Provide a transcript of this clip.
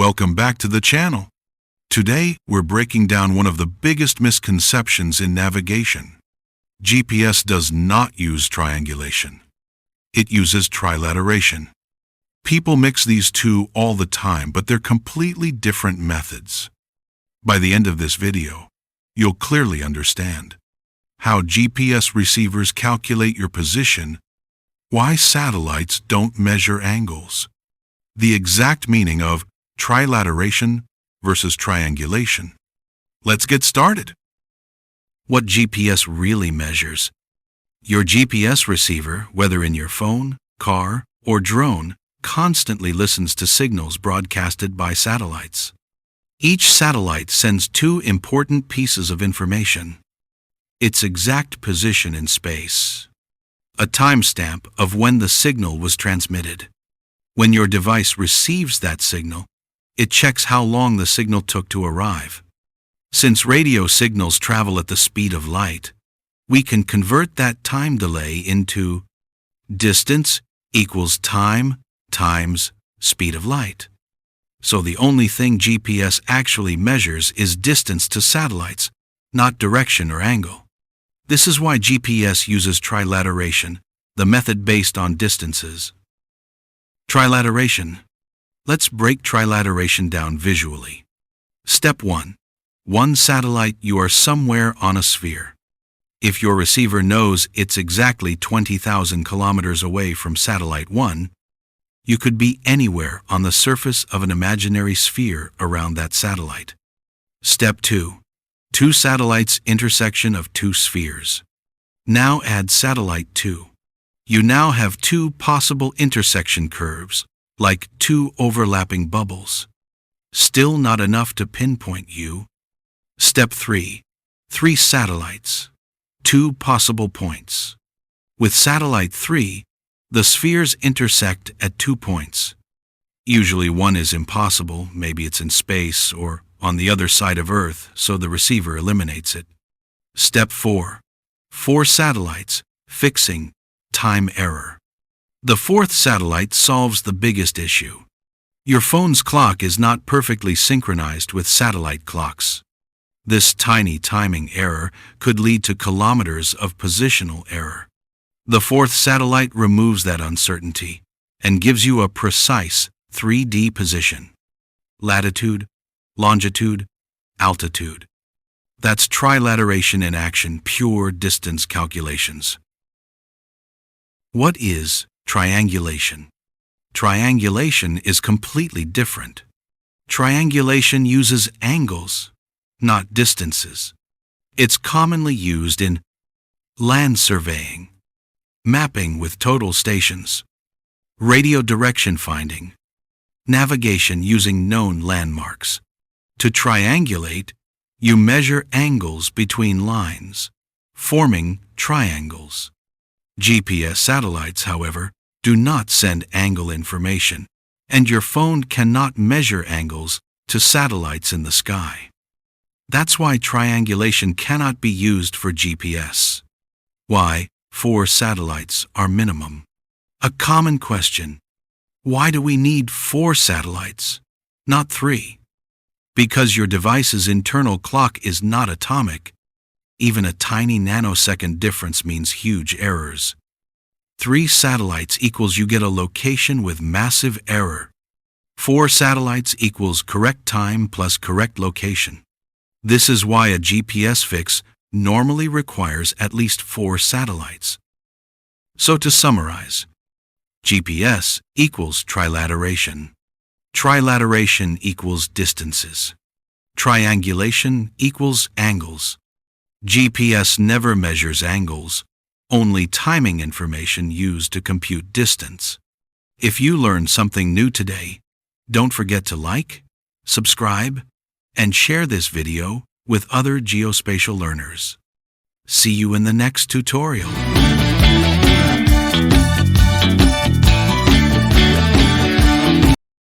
Welcome back to the channel. Today, we're breaking down one of the biggest misconceptions in navigation. GPS does not use triangulation. It uses trilateration. People mix these two all the time, but they're completely different methods. By the end of this video, you'll clearly understand how GPS receivers calculate your position, why satellites don't measure angles, the exact meaning of trilateration versus triangulation. Let's get started. What GPS really measures. Your GPS receiver, whether in your phone, car, or drone, constantly listens to signals broadcasted by satellites. Each satellite sends two important pieces of information: its exact position in space, a timestamp of when the signal was transmitted. When your device receives that signal, it checks how long the signal took to arrive. Since radio signals travel at the speed of light, we can convert that time delay into distance equals time times speed of light. So the only thing GPS actually measures is distance to satellites, not direction or angle. This is why GPS uses trilateration, the method based on distances. Trilateration. Let's break trilateration down visually. Step 1. One satellite. You are somewhere on a sphere. If your receiver knows it's exactly 20,000 kilometers away from satellite 1, you could be anywhere on the surface of an imaginary sphere around that satellite. Step 2. Two satellites. Intersection of two spheres. Now add satellite 2. You now have two possible intersection curves, like two overlapping bubbles. Still not enough to pinpoint you. Step 3. Three satellites. Two possible points. With satellite 3, the spheres intersect at 2 points. Usually one is impossible, maybe it's in space or on the other side of Earth, so the receiver eliminates it. Step 4. Four satellites. Fixing time error. The fourth satellite solves the biggest issue. Your phone's clock is not perfectly synchronized with satellite clocks. This tiny timing error could lead to kilometers of positional error. The fourth satellite removes that uncertainty and gives you a precise 3D position. Latitude, longitude, altitude. That's trilateration in action, pure distance calculations. What is triangulation? Triangulation is completely different. Triangulation uses angles, not distances. It's commonly used in land surveying, mapping with total stations, radio direction finding, navigation using known landmarks. To triangulate, you measure angles between lines, forming triangles. GPS satellites, however, do not send angle information, and your phone cannot measure angles to satellites in the sky. That's why triangulation cannot be used for GPS. Why 4 satellites are minimum? A common question: why do we need 4 satellites, not 3? Because your device's internal clock is not atomic. Even a tiny nanosecond difference means huge errors. 3 satellites equals you get a location with massive error. 4 satellites equals correct time plus correct location. This is why a GPS fix normally requires at least 4 satellites. So to summarize, GPS equals trilateration. Trilateration equals distances. Triangulation equals angles. GPS never measures angles, only timing information used to compute distance. If you learned something new today, don't forget to like, subscribe, and share this video with other geospatial learners. See you in the next tutorial.